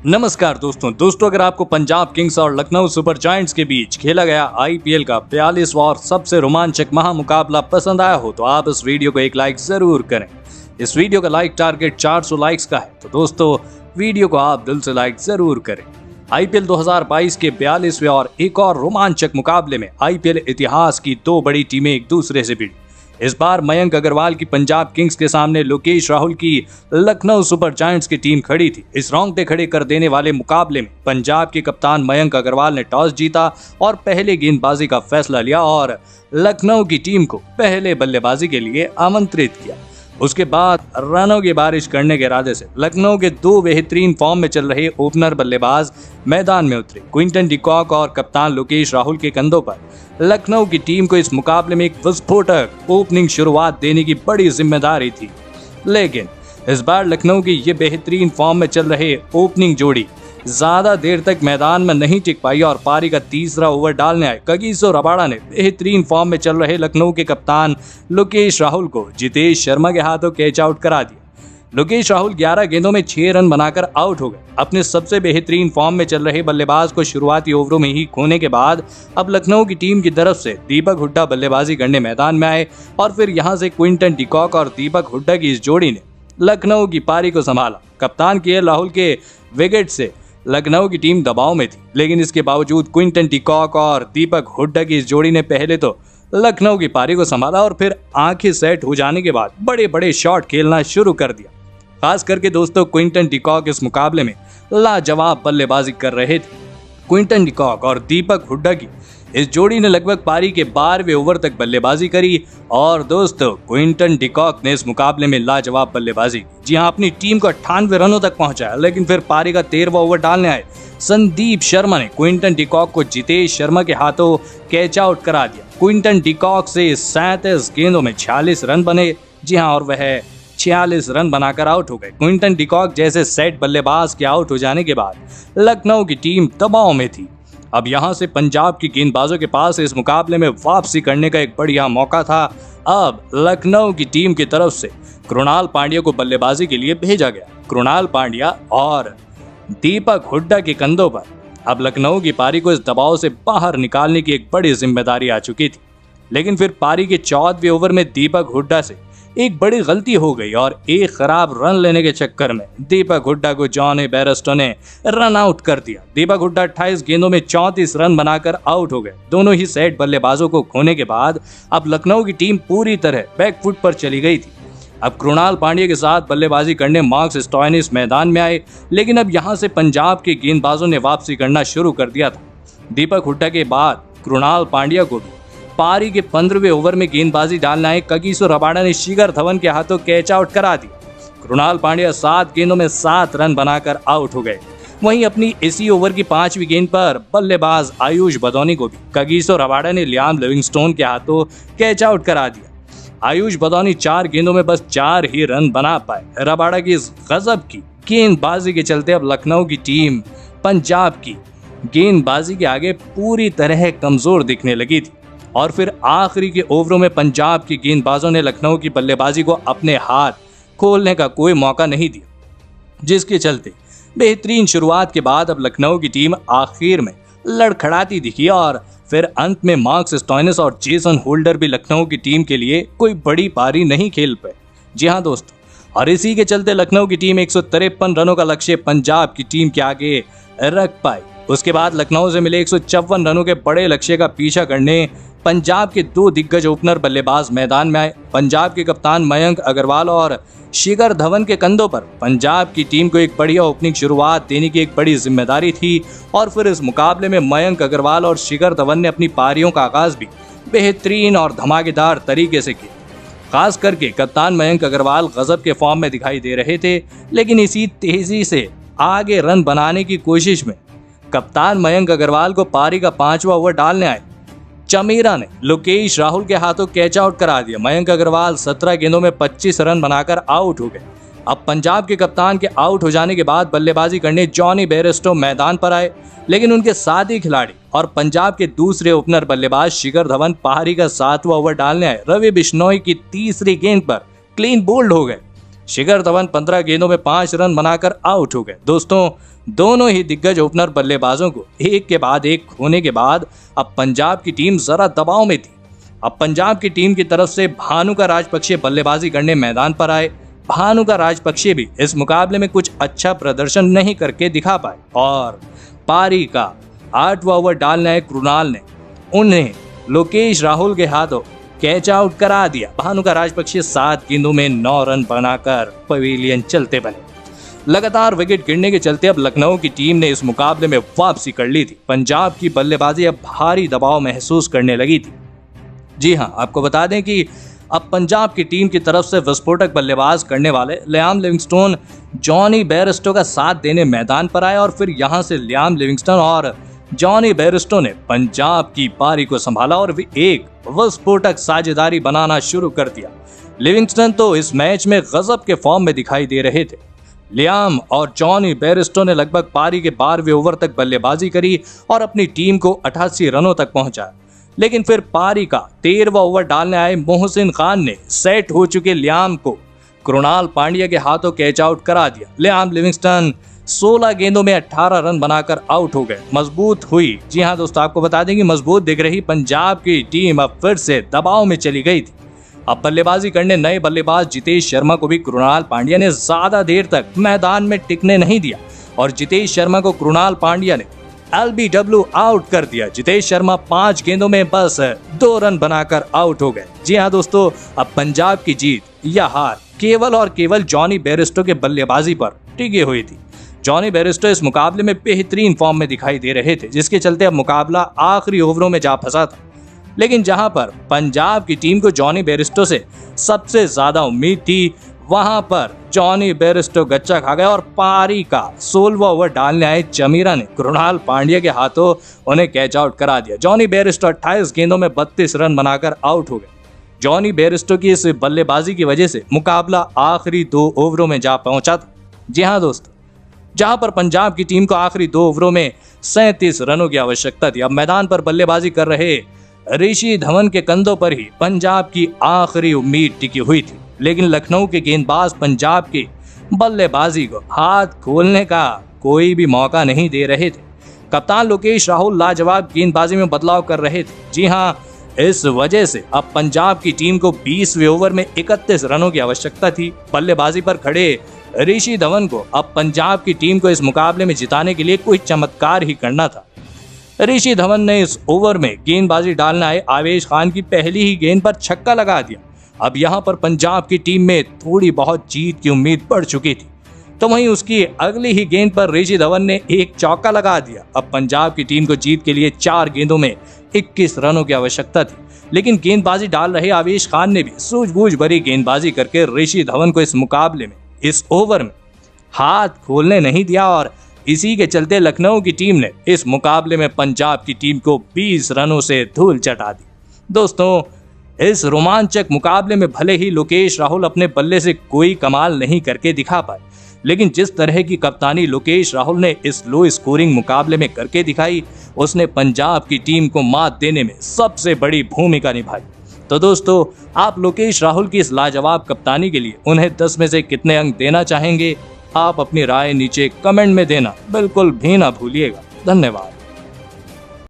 नमस्कार दोस्तों अगर आपको पंजाब किंग्स और लखनऊ सुपर जायंट्स के बीच खेला गया आईपीएल का 42वां और सबसे रोमांचक महामुकाबला पसंद आया हो तो आप इस वीडियो को एक लाइक जरूर करें। इस वीडियो का लाइक टारगेट 400 लाइक्स का है, तो दोस्तों वीडियो को आप दिल से लाइक जरूर करें। आईपीएल 2022 के 42वें और एक और रोमांचक मुकाबले में आईपीएल इतिहास की दो बड़ी टीमें एक दूसरे से भिड़ी। इस बार मयंक अग्रवाल की पंजाब किंग्स के सामने लोकेश राहुल की लखनऊ सुपर जायंट्स की टीम खड़ी थी। इस रोंगटे खड़े कर देने वाले मुकाबले में पंजाब के कप्तान मयंक अग्रवाल ने टॉस जीता और पहले गेंदबाजी का फैसला लिया और लखनऊ की टीम को पहले बल्लेबाजी के लिए आमंत्रित किया। उसके बाद रनों की बारिश करने के इरादे से लखनऊ के दो बेहतरीन फॉर्म में चल रहे ओपनर बल्लेबाज मैदान में उतरे। क्विंटन डिकॉक और कप्तान लोकेश राहुल के कंधों पर लखनऊ की टीम को इस मुकाबले में एक विस्फोटक ओपनिंग शुरुआत देने की बड़ी जिम्मेदारी थी, लेकिन इस बार लखनऊ की ये बेहतरीन फॉर्म में चल रहे ओपनिंग जोड़ी ज्यादा देर तक मैदान में नहीं टिक पाई और पारी का तीसरा ओवर डालने आए कगिसो रबाडा ने बेहतरीन फॉर्म में चल रहे लखनऊ के कप्तान लोकेश राहुल को जितेश शर्मा के हाथों कैच आउट करा दिया। लोकेश राहुल 11 गेंदों में 6 रन बनाकर आउट हो गए। अपने सबसे बेहतरीन फॉर्म में चल रहे बल्लेबाज को शुरुआती ओवरों में ही खोने के बाद अब लखनऊ की टीम की तरफ से दीपक हुड्डा बल्लेबाजी करने मैदान में आए और फिर यहां से क्विंटन डिकॉक और दीपक हुड्डा की इस जोड़ी ने लखनऊ की पारी को संभाला। कप्तान केएल राहुल के विकेट से लखनऊ की टीम दबाव में थी, लेकिन इसके बावजूद क्विंटन डिकॉक और दीपक हुड्डा की इस जोड़ी ने पहले तो लखनऊ की पारी को संभाला और फिर आंखें सेट हो जाने के बाद बड़े बड़े शॉट खेलना शुरू कर दिया। खास करके दोस्तों क्विंटन डिकॉक इस मुकाबले में लाजवाब बल्लेबाजी कर रहे थे। क्विंटन डिकॉक और दीपक हुड्डा की इस जोड़ी ने लगभग पारी के 12वें ओवर तक बल्लेबाजी करी और दोस्तों क्विंटन डिकॉक ने इस मुकाबले में लाजवाब बल्लेबाजी की। जी हां, अपनी टीम को 98 रनों तक पहुंचाया, लेकिन फिर पारी का 13वां ओवर डालने आए संदीप शर्मा ने क्विंटन डिकॉक को जितेश शर्मा के हाथों कैच आउट करा दिया। क्विंटन डिकॉक से 37 गेंदों में 46 रन बने। जी हां, और वह 46 रन बनाकर आउट हो गए। क्विंटन डिकॉक जैसे सेट बल्लेबाज के आउट हो जाने के बाद लखनऊ की टीम दबाव में थी। अब यहां से पंजाब की गेंदबाजों के पास इस मुकाबले में वापसी करने का एक बढ़िया मौका था। अब लखनऊ की टीम की तरफ से कृणाल पांड्या को बल्लेबाजी के लिए भेजा गया। कृणाल पांड्या और दीपक हुड्डा के कंधों पर अब लखनऊ की पारी को इस दबाव से बाहर निकालने की एक बड़ी जिम्मेदारी आ चुकी थी, लेकिन फिर पारी के 14वें ओवर में दीपक हुड्डा से एक बड़ी गलती हो गई और एक खराब रन लेने के चक्कर में दीपक हुड्डा को जॉनी बेयरस्टो ने रन आउट कर दिया। दीपक हुड्डा 28 गेंदों में 34 रन बनाकर आउट हो गए। दोनों ही सेट बल्लेबाजों को खोने के बाद अब लखनऊ की टीम पूरी तरह बैकफुट पर चली गई थी। अब कृणाल पांड्या के साथ बल्लेबाजी करने मार्कस स्टोइनिस मैदान में आए, लेकिन अब यहां से पंजाब के गेंदबाजों ने वापसी करना शुरू कर दिया था। दीपक हुड्डा के बाद कृणाल पांड्या को भी पारी के 15वें ओवर में गेंदबाजी डालना है कगिसो रबाडा ने शिखर धवन के हाथों कैच आउट करा दिया। कृणाल पांड्या 7 गेंदों में 7 रन बनाकर आउट हो गए। वहीं अपनी इसी ओवर की 5वीं गेंद पर बल्लेबाज आयुष बदौनी को भी कगिसो रबाडा ने लियाम लिविंगस्टोन के हाथों कैच आउट करा दिया। आयुष बदौनी 4 गेंदों में बस 4 ही रन बना पाए। रबाडा की इस गजब की गेंदबाजी के चलते अब लखनऊ की टीम पंजाब की गेंदबाजी के आगे पूरी तरह कमजोर दिखने लगी थी और फिर आखिरी के ओवरों में पंजाब की गेंदबाजों ने लखनऊ की बल्लेबाजी को अपने हाथ खोलने का कोई मौका नहीं दिया, जिसके चलते बेहतरीन शुरुआत के बाद अब लखनऊ की टीम आखिर में लड़खड़ाती दिखी और फिर अंत में मार्कस स्टोइनिस और जेसन होल्डर भी लखनऊ की टीम के लिए कोई बड़ी पारी नहीं खेल पाए। जी हाँ दोस्तों, और इसी के चलते लखनऊ की टीम 153 रनों का लक्ष्य पंजाब की टीम के आगे रख पाई। उसके बाद लखनऊ से मिले 154 रनों के बड़े लक्ष्य का पीछा करने पंजाब के दो दिग्गज ओपनर बल्लेबाज मैदान में आए। पंजाब के कप्तान मयंक अग्रवाल और शिखर धवन के कंधों पर पंजाब की टीम को एक बढ़िया ओपनिंग शुरुआत देने की एक बड़ी जिम्मेदारी थी और फिर इस मुकाबले में मयंक अग्रवाल और शिखर धवन ने अपनी पारियों का आगाज भी बेहतरीन और धमाकेदार तरीके से किया। खास करके कप्तान मयंक अग्रवाल गजब के फॉर्म में दिखाई दे रहे थे, लेकिन इसी तेजी से आगे रन बनाने की कोशिश में कप्तान मयंक अग्रवाल को पारी का 5वां ओवर डालने आए चमीरा ने लोकेश राहुल के हाथों कैच आउट करा दिया। मयंक अग्रवाल 17 गेंदों में 25 रन बनाकर आउट हो गए। अब पंजाब के कप्तान के आउट हो जाने के बाद बल्लेबाजी करने जॉनी बेयरस्टो मैदान पर आए, लेकिन उनके साथी खिलाड़ी और पंजाब के दूसरे ओपनर बल्लेबाज शिखर धवन पारी का 7वां ओवर डालने आए। रवि बिश्नोई की तीसरी गेंद पर क्लीन बोल्ड हो गए। शिखर धवन 15 गेंदों में 5 रन बनाकर आउट हो गए। दोस्तों, दोनों ही दिग्गज ओपनर बल्लेबाजों को एक के बाद एक खोने के बाद अब पंजाब की टीम जरा दबाव में थी। अब पंजाब की टीम की तरफ से भानुका राजपक्षे बल्लेबाजी करने मैदान पर आए। भानुका राजपक्षे भी इस मुकाबले में कुछ अच्छा प्रदर्शन नहीं करके दिखा पाए और पारी का 8वां ओवर डालने आए कृणाल ने उन्हें लोकेश राहुल के हाथों कैच आउट करा दिया। भानुका राजपक्षे 7 गेंदों में 9 रन बनाकर पवेलियन चलते बने। लगातार विकेट गिरने के चलते अब लखनऊ की टीम ने इस मुकाबले में वापसी कर ली थी। पंजाब की बल्लेबाजी अब भारी दबाव महसूस करने लगी थी। जी हां, आपको बता दें कि अब पंजाब की टीम की तरफ से विस्फोटक बल्लेबाज करने वाले लियाम लिविंगस्टोन जॉनी बेयरस्टो का साथ देने मैदान पर आए और फिर यहां से लियाम लिविंगस्टोन और जॉनी बेयरस्टो ने पंजाब की पारी को संभाला और एक विस्फोटक साझेदारी बनाना शुरू कर दिया। लिविंगस्टन तो इस मैच में गजब के फॉर्म में दिखाई दे रहे थे। लियाम और जॉनी बेयरस्टो ने लगभग पारी के 12वें ओवर तक बल्लेबाजी करी और अपनी टीम को 88 रनों तक पहुंचाया। लेकिन फिर पारी का 13वां ओवर डालने आए मोहसिन खान ने सेट हो चुके लियाम को कृणाल पांड्या के हाथों कैच आउट करा दिया। लियाम लिविंगस्टन 16 गेंदों में 18 रन बनाकर आउट हो गए। मजबूत हुई, जी हां दोस्तों, आपको बता दें कि मजबूत दिख रही पंजाब की टीम अब फिर से दबाव में चली गई थी। अब बल्लेबाजी करने नए बल्लेबाज जितेश शर्मा को भी कृणाल पांड्या ने ज्यादा देर तक मैदान में टिकने नहीं दिया और जितेश शर्मा को कृणाल पांड्या ने LBW आउट कर दिया। जितेश शर्मा 5 गेंदों में बस 2 रन बनाकर आउट हो गए। जी हाँ दोस्तों, अब पंजाब की जीत या हार केवल और केवल जॉनी बेयरस्टो के बल्लेबाजी पर टिकी हुई थी। जॉनी बेयरस्टो इस मुकाबले में बेहतरीन फॉर्म में दिखाई दे रहे थे, जिसके चलते अब मुकाबला आखिरी ओवरों में जा फंसा था। लेकिन जहां पर पंजाब की टीम को जॉनी बेयरस्टो से सबसे ज्यादा उम्मीद थी, वहां पर जॉनी बेयरस्टो गच्चा खा गए और पारी का 16वां ओवर डालने आए चमीरा ने कृणाल पांड्या के हाथों उन्हें कैच आउट करा दिया। जॉनी बेयरस्टो 28 गेंदों में 32 रन बनाकर आउट हो गए। जॉनी बेयरस्टो की इस बल्लेबाजी की वजह से मुकाबला आखिरी 2 ओवरों में जा पहुंचा था। जी हाँ दोस्तों, जहां पर पंजाब की टीम को आखिरी 2 ओवरों में 37 रनों की आवश्यकता थी। अब मैदान पर बल्लेबाजी कर रहे ऋषि धवन के कंधों पर ही पंजाब की आखिरी उम्मीद टिकी हुई थी। लेकिन लखनऊ के गेंदबाज पंजाब की बल्लेबाजी को हाथ खोलने का कोई भी मौका नहीं दे रहे थे। कप्तान लोकेश राहुल लाजवाब गेंदबाजी में बदलाव कर रहे थे। जी हां, इस वजह से अब पंजाब की टीम को 20वें ओवर में 31 रनों की आवश्यकता थी। बल्लेबाजी पर खड़े ऋषि धवन को अब पंजाब की टीम को इस मुकाबले में जिताने के लिए कोई चमत्कार ही करना था। ऋषि धवन ने इस ओवर में गेंदबाजी डालने आए आवेश खान की पहली ही गेंद पर छक्का लगा दिया। अब यहां पर पंजाब की टीम में थोड़ी बहुत जीत की उम्मीद बढ़ चुकी थी, तो वहीं उसकी अगली ही गेंद पर ऋषि धवन ने एक चौका लगा दिया। अब पंजाब की टीम को जीत के लिए 4 गेंदों में 21 रनों की आवश्यकता थी। लेकिन गेंदबाजी डाल रहे आवेश खान ने भी सूझबूझ भरी गेंदबाजी करके ऋषि धवन को इस मुकाबले में, इस ओवर में हाथ खोलने नहीं दिया और इसी के चलते लखनऊ की टीम ने इस मुकाबले में पंजाब की टीम को 20 रनों से धूल चटा दी। दोस्तों, इस रोमांचक मुकाबले में भले ही लोकेश राहुल अपने बल्ले से कोई कमाल नहीं करके दिखा पाए, लेकिन जिस तरह की कप्तानी लोकेश राहुल ने इस लो स्कोरिंग मुकाबले में करके दिखाई, उसने पंजाब की टीम को मात देने में सबसे बड़ी भूमिका निभाई। तो दोस्तों, आप लोकेश राहुल की इस लाजवाब कप्तानी के लिए उन्हें 10 में से कितने अंक देना चाहेंगे? आप अपनी राय नीचे कमेंट में देना बिल्कुल भी ना भूलिएगा। धन्यवाद।